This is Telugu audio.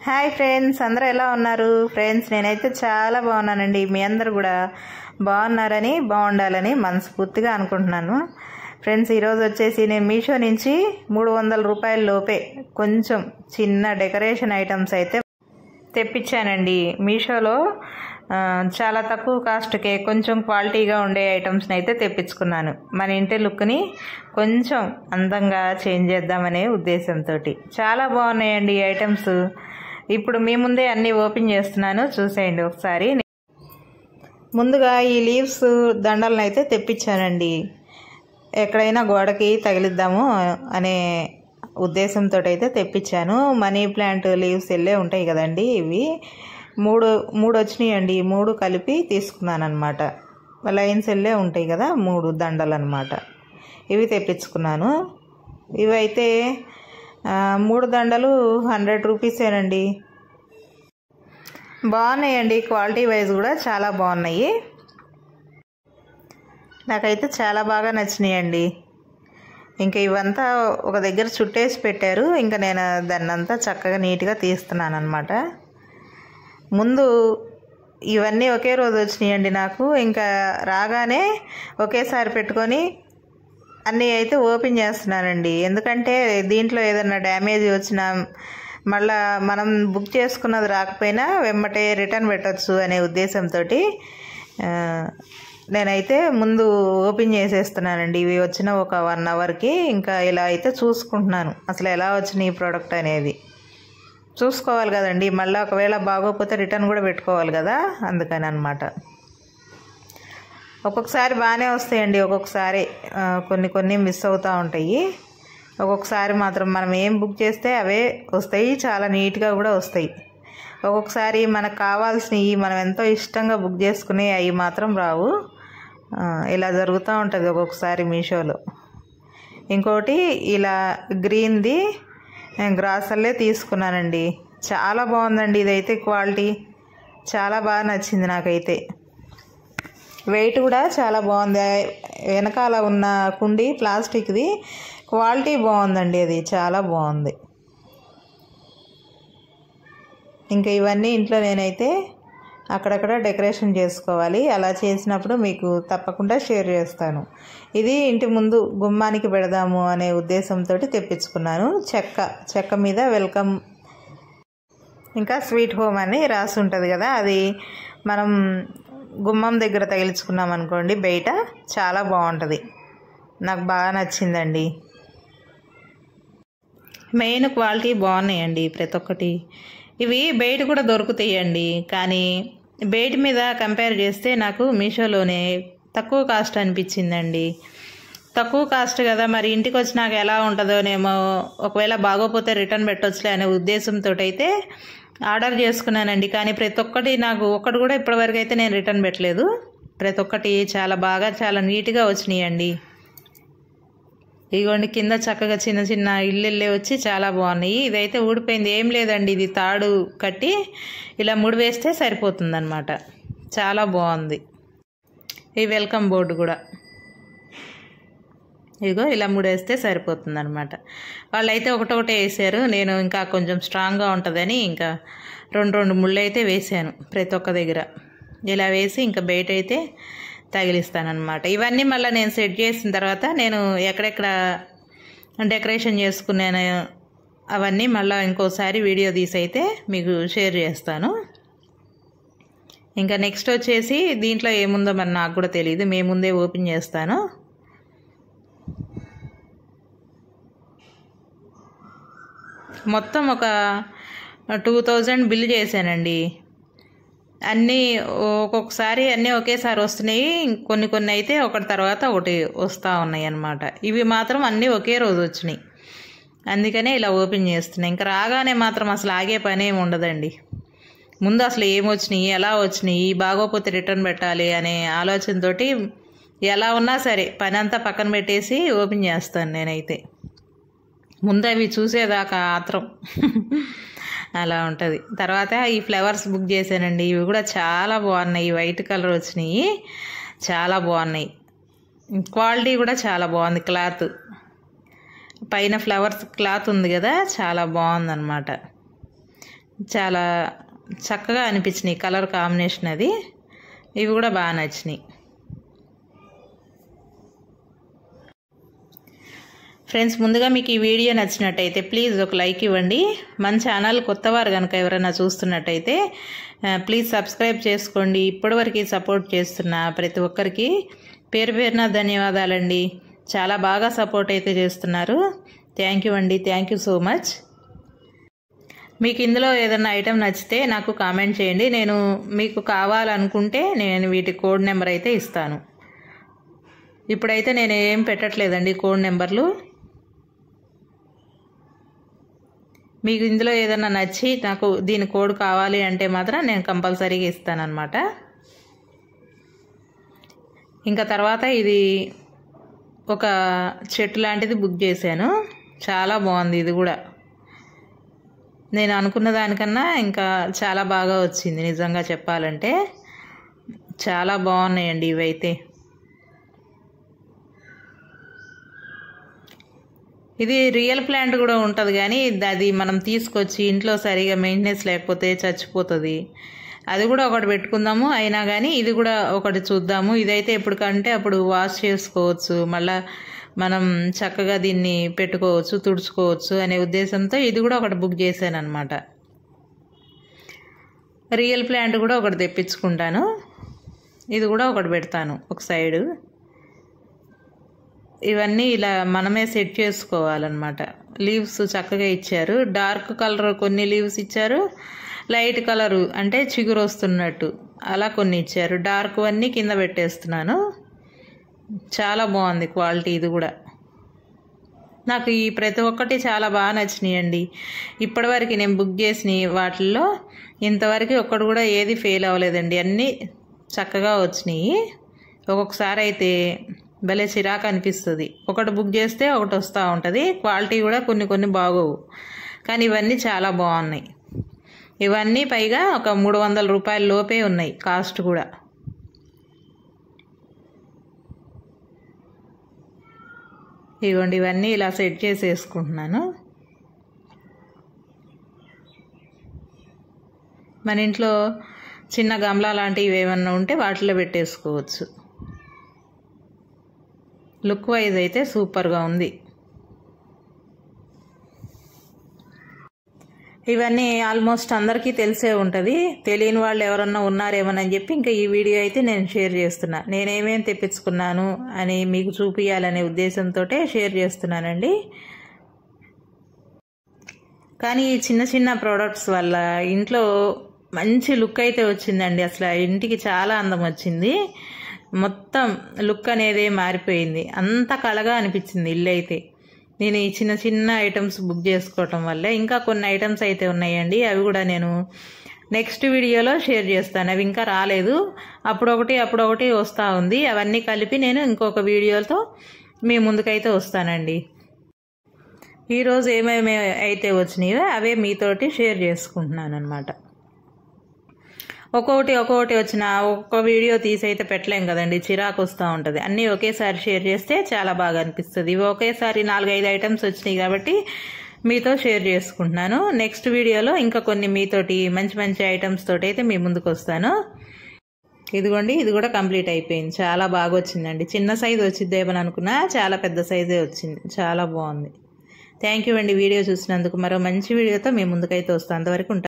హాయ్ ఫ్రెండ్స్, అందరూ ఎలా ఉన్నారు? ఫ్రెండ్స్, నేనైతే చాలా బాగున్నానండి. మీ అందరూ కూడా బాగున్నారని బాగుండాలని మనస్ఫూర్తిగా అనుకుంటున్నాను. ఫ్రెండ్స్, ఈరోజు వచ్చేసి నేను మీషో నుంచి 300 రూపాయల లోపే కొంచెం చిన్న డెకరేషన్ ఐటమ్స్ అయితే తెప్పించానండి. మీషోలో చాలా తక్కువ కాస్ట్కే కొంచెం క్వాలిటీగా ఉండే ఐటమ్స్ని అయితే తెప్పించుకున్నాను. మన ఇంటి లుక్ని కొంచెం అందంగా చేంజ్ చేద్దామనే ఉద్దేశంతో చాలా బాగున్నాయండి ఈ ఐటమ్స్. ఇప్పుడు మీ ముందే అన్నీ ఓపెన్ చేస్తున్నాను, చూసేయండి ఒకసారి. ముందుగా ఈ లీవ్స్ దండలను అయితే తెప్పించానండి. ఎక్కడైనా గోడకి తగిలిద్దాము అనే ఉద్దేశంతో అయితే తెప్పించాను. మనీ ప్లాంట్ లీవ్స్ వెళ్ళే ఉంటాయి కదండి, ఇవి మూడు వచ్చినాయండి. 3 కలిపి తీసుకున్నాను అనమాట. లైన్స్ వెళ్ళే ఉంటాయి కదా, 3 దండలు అనమాట. ఇవి తెప్పించుకున్నాను. ఇవైతే 3 దండలు 100 రూపీసేనండి. బాగున్నాయండి, క్వాలిటీ వైజ్ కూడా చాలా బాగున్నాయి. నాకైతే చాలా బాగా నచ్చినాయండి. ఇంకా ఇవంతా ఒక దగ్గర చుట్టేసి పెట్టారు. ఇంకా నేను దాన్నంతా చక్కగా నీట్గా తీస్తున్నాను అనమాట. ముందు ఇవన్నీ ఒకే రోజు వచ్చినాయండి నాకు. ఇంకా రాగానే ఒకేసారి పెట్టుకొని అన్నీ అయితే ఓపెన్ చేస్తున్నానండి. ఎందుకంటే దీంట్లో ఏదైనా డ్యామేజ్ వచ్చినా మళ్ళా మనం బుక్ చేసుకున్నది రాకపోయినా వెమ్మటే రిటర్న్ పెట్టచ్చు అనే ఉద్దేశంతో నేనైతే ముందు ఓపెన్ చేసేస్తున్నానండి. ఇవి వచ్చిన ఒక 1 అవర్కి ఇంకా ఇలా అయితే చూసుకుంటున్నాను అసలు ఎలా వచ్చినాయి ఈ ప్రోడక్ట్ అనేది. చూసుకోవాలి కదండి, మళ్ళీ ఒకవేళ బాగోకపోతే రిటర్న్ కూడా పెట్టుకోవాలి కదా, అందుకని అనమాట. ఒక్కొక్కసారి బాగానే వస్తాయండి, ఒక్కొక్కసారి కొన్ని మిస్ అవుతూ ఉంటాయి. ఒక్కొక్కసారి మాత్రం మనం ఏం బుక్ చేస్తే అవే వస్తాయి, చాలా నీట్గా కూడా వస్తాయి. ఒక్కొక్కసారి మనకు కావాల్సినవి మనం ఎంతో ఇష్టంగా బుక్ చేసుకుని అవి మాత్రం రావు. ఇలా జరుగుతూ ఉంటుంది ఒక్కొక్కసారి మీషోలో. ఇంకోటి ఇలా గ్రీన్ది గ్రాసర్లే తీసుకున్నానండి. చాలా బాగుందండి ఇదైతే, క్వాలిటీ చాలా బాగా నచ్చింది నాకైతే. వెయిట్ కూడా చాలా బాగుంది. వెనకాల ఉన్న కుండి ప్లాస్టిక్ది, క్వాలిటీ బాగుందండి, అది చాలా బాగుంది. ఇంకా ఇవన్నీ ఇంట్లో నేనైతే అక్కడక్కడ డెకరేషన్ చేసుకోవాలి. అలా చేసినప్పుడు మీకు తప్పకుండా షేర్ చేస్తాను. ఇది ఇంటి ముందు గుమ్మానికి పెడదాము అనే ఉద్దేశంతో తెప్పించుకున్నాను. చెక్క మీద వెల్కమ్ ఇంకా స్వీట్ హోమ్ అని రాసి ఉంటుంది కదా, అది మనం గుమ్మం దగ్గర తగిలించుకున్నాం అనుకోండి బయట, చాలా బాగుంటుంది. నాకు బాగా నచ్చిందండి. మెయిన్ క్వాలిటీ బాగున్నాయండి ప్రతి ఒక్కటి. ఇవి బయట కూడా దొరుకుతాయండి, కానీ బయట మీద కంపేర్ చేస్తే నాకు మీషోలోనే తక్కువ కాస్ట్ అనిపించిందండి. తక్కువ కాస్ట్ కదా, మరి ఇంటికి వచ్చినాక ఎలా ఉంటుందోనేమో, ఒకవేళ బాగోపోతే రిటర్న్ పెట్టొచ్చులే అనే ఉద్దేశంతో అయితే ఆర్డర్ చేసుకున్నానండి. కానీ ప్రతి ఒక్కటి నాకు ఒక్కటి కూడా ఇప్పటివరకు అయితే నేను రిటర్న్ పెట్టలేదు. ప్రతి ఒక్కటి చాలా బాగా చాలా నీట్గా వచ్చినాయండి. ఇదిగోండి, కింద చక్కగా చిన్న చిన్న ఇళ్ళే వచ్చి చాలా బాగున్నాయి. ఇదైతే ఊడిపోయింది, ఏం లేదండి, ఇది తాడు కట్టి ఇలా ముడివేస్తే సరిపోతుందన్నమాట. చాలా బాగుంది. ఈ వెల్కమ్ బోర్డు కూడా ఇదిగో ఇలా ముడేస్తే సరిపోతుందన్నమాట. వాళ్ళైతే ఒకటొకటే వేసారు, నేను ఇంకా కొంచెం స్ట్రాంగ్గా ఉంటుందని ఇంకా 2 ముళ్ళు అయితే వేసాను ప్రతి ఒక్క దగ్గర. ఇలా వేసి ఇంకా బయట అయితే తగిలిస్తానమాట. ఇవన్నీ మళ్ళీ నేను సెట్ చేసిన తర్వాత నేను ఎక్కడెక్కడ డెకరేషన్ చేసుకున్నాను అవన్నీ మళ్ళీ ఇంకోసారి వీడియో తీసి అయితే మీకు షేర్ చేస్తాను. ఇంకా నెక్స్ట్ వచ్చేసి దీంట్లో ఏముందో మరి నాకు కూడా తెలియదు, మేము ముందే ఓపెన్ చేస్తాను. మొత్తం ఒక 2000 బిల్లు చేశానండి. అన్నీ ఒక్కొక్కసారి అన్నీ ఒకేసారి వస్తున్నాయి, కొన్ని అయితే ఒకటి తర్వాత ఒకటి వస్తూ ఉన్నాయి అన్నమాట. ఇవి మాత్రం అన్నీ ఒకే రోజు వచ్చినాయి, అందుకనే ఇలా ఓపెన్ చేస్తున్నాయి. ఇంకా రాగానే మాత్రం అసలు ఆగే పని ఏమి ఉండదండి. ముందు అసలు ఏమొచ్చినాయి, ఎలా వచ్చినాయి, బాగోపోతే రిటర్న్ పెట్టాలి అనే ఆలోచనతో ఎలా ఉన్నా సరే పని అంతా పక్కన పెట్టేసి ఓపెన్ చేస్తాను నేనైతే. ముందు అవి చూసేదాకా ఆత్రం అలా ఉంటుంది. తర్వాత ఈ ఫ్లవర్స్ బుక్ చేశానండి. ఇవి కూడా చాలా బాగున్నాయి, వైట్ కలర్ వచ్చినాయి, చాలా బాగున్నాయి. క్వాలిటీ కూడా చాలా బాగుంది. క్లాత్ పైన ఫ్లవర్స్ క్లాత్ ఉంది కదా, చాలా బాగుందన్నమాట. చాలా చక్కగా అనిపించినాయి కలర్ కాంబినేషన్ అది. ఇవి కూడా బాగా నచ్చినాయి. ఫ్రెండ్స్, ముందుగా మీకు ఈ వీడియో నచ్చినట్టయితే ప్లీజ్ ఒక లైక్ ఇవ్వండి. మన ఛానల్ కొత్తవారు కనుక ఎవరైనా చూస్తున్నట్టయితే ప్లీజ్ సబ్స్క్రైబ్ చేసుకోండి. ఇప్పటివరకు సపోర్ట్ చేస్తున్న ప్రతి ఒక్కరికి పేరు పేరున ధన్యవాదాలండి. చాలా బాగా సపోర్ట్ అయితే చేస్తున్నారు. థ్యాంక్ యూ అండి. Thank you so much. మీకు ఇందులో ఏదైనా ఐటెం నచ్చితే నాకు కామెంట్ చేయండి. నేను మీకు కావాలనుకుంటే నేను వీటి కోడ్ నెంబర్ అయితే ఇస్తాను. ఇప్పుడైతే నేను ఏం పెట్టట్లేదండి కోడ్ నెంబర్లు. మీకు ఇందులో ఏదైనా నచ్చి నాకు దీని కోడ్ కావాలి అంటే మాత్రం నేను కంపల్సరీగా ఇస్తానన్నమాట. ఇంకా తర్వాత ఇది ఒక చెట్టు లాంటిది బుక్ చేశాను. చాలా బాగుంది. ఇది కూడా నేను అనుకున్న దానికన్నా ఇంకా చాలా బాగా వచ్చింది. నిజంగా చెప్పాలంటే చాలా బాగున్నాయండి ఇవైతే. ఇది రియల్ ప్లాంట్ కూడా ఉంటుంది, కానీ అది మనం తీసుకొచ్చి ఇంట్లో సరిగా మెయింటెనెన్స్ లేకపోతే చచ్చిపోతుంది. అది కూడా ఒకటి పెట్టుకుందాము. అయినా కానీ ఇది కూడా ఒకటి చూద్దాము. ఇదైతే ఎప్పటికంటే అప్పుడు వాష్ చేసుకోవచ్చు, మళ్ళీ మనం చక్కగా దీన్ని పెట్టుకోవచ్చు, తుడుచుకోవచ్చు అనే ఉద్దేశంతో ఇది కూడా ఒకటి బుక్ చేశాను అనమాట. రియల్ ప్లాంట్ కూడా ఒకటి తెప్పించుకుంటాను. ఇది కూడా ఒకటి పెడతాను ఒక సైడు. ఇవన్నీ ఇలా మనమే సెట్ చేసుకోవాలన్నమాట. లీవ్స్ చక్కగా ఇచ్చారు. డార్క్ కలర్ కొన్ని లీవ్స్ ఇచ్చారు, లైట్ కలరు అంటే చిగురు వస్తున్నట్టు అలా కొన్ని ఇచ్చారు. డార్క్ అన్నీ కింద పెట్టేస్తున్నాను. చాలా బాగుంది క్వాలిటీ. ఇది కూడా నాకు ఈ ప్రతి ఒక్కటి చాలా బాగా నచ్చినాయండి. ఇప్పటివరకు నేను బుక్ చేసిన వాటిల్లో ఇంతవరకు ఒక్కడు కూడా ఏది ఫెయిల్ అవ్వలేదండి. అన్నీ చక్కగా వచ్చినాయి. ఒక్కొక్కసారి అయితే భలే చిరాకు అనిపిస్తుంది. ఒకటి బుక్ చేస్తే ఒకటి వస్తూ ఉంటుంది. క్వాలిటీ కూడా కొన్ని కొన్ని బాగోవు, కానీ ఇవన్నీ చాలా బాగున్నాయి. ఇవన్నీ పైగా ఒక 300 రూపాయల లోపే ఉన్నాయి కాస్ట్ కూడా. ఇదిగోండి, ఇవన్నీ ఇలా సెట్ చేసేసుకుంటున్నాను. మన ఇంట్లో చిన్న గమలా లాంటివి ఏమన్నా ఉంటే వాటిలో పెట్టేసుకోవచ్చు. లుక్ వైజ్ అయితే సూపర్గా ఉంది. ఇవన్నీ ఆల్మోస్ట్ అందరికీ తెలిసే ఉంటుంది. తెలియని వాళ్ళు ఎవరన్నా ఉన్నారేమోనని చెప్పి ఇంకా ఈ వీడియో అయితే నేను షేర్ చేస్తున్నా. నేనేమేం తెప్పించుకున్నాను అని మీకు చూపించాలనే ఉద్దేశంతో షేర్ చేస్తున్నానండి. కానీ ఈ చిన్న చిన్న ప్రోడక్ట్స్ వల్ల ఇంట్లో మంచి లుక్ అయితే వచ్చిందండి. అసలు ఇంటికి చాలా అందం వచ్చింది. మొత్తం లుక్ అనేది మారిపోయింది. అంత కళగా అనిపించింది ఇల్లు అయితే. నేను ఈ చిన్న చిన్న ఐటమ్స్ బుక్ చేసుకోవటం వల్ల. ఇంకా కొన్ని ఐటమ్స్ అయితే ఉన్నాయండి, అవి కూడా నేను నెక్స్ట్ వీడియోలో షేర్ చేస్తాను. అవి ఇంకా రాలేదు, అప్పుడొకటి వస్తూ ఉంది. అవన్నీ కలిపి నేను ఇంకొక వీడియోతో మీ ముందుకైతే వస్తానండి. ఈరోజు ఏమేమి అయితే వచ్చినాయో అవే మీతోటి షేర్ చేసుకుంటున్నాను అనమాట. ఒక్కొక్కటి వచ్చిన ఒక్కొక్క వీడియో తీసి అయితే పెట్టలేం కదండి, చిరాకు వస్తూ ఉంటుంది. అన్నీ ఒకేసారి షేర్ చేస్తే చాలా బాగా అనిపిస్తుంది. ఇవి ఒకేసారి 4-5 ఐటమ్స్ వచ్చినాయి కాబట్టి మీతో షేర్ చేసుకుంటున్నాను. నెక్స్ట్ వీడియోలో ఇంకా కొన్ని మీతోటి మంచి మంచి ఐటమ్స్ తోటి అయితే మీ ముందుకు వస్తాను. ఇదిగోండి, ఇది కూడా కంప్లీట్ అయిపోయింది. చాలా బాగా వచ్చిందండి. చిన్న సైజు వచ్చిద్దేమని అనుకున్నా, చాలా పెద్ద సైజే వచ్చింది. చాలా బాగుంది. థ్యాంక్ యూ అండి వీడియో చూసినందుకు. మరో మంచి వీడియోతో మీ ముందుకైతే వస్తాను. అంతవరకు ఉంటాను.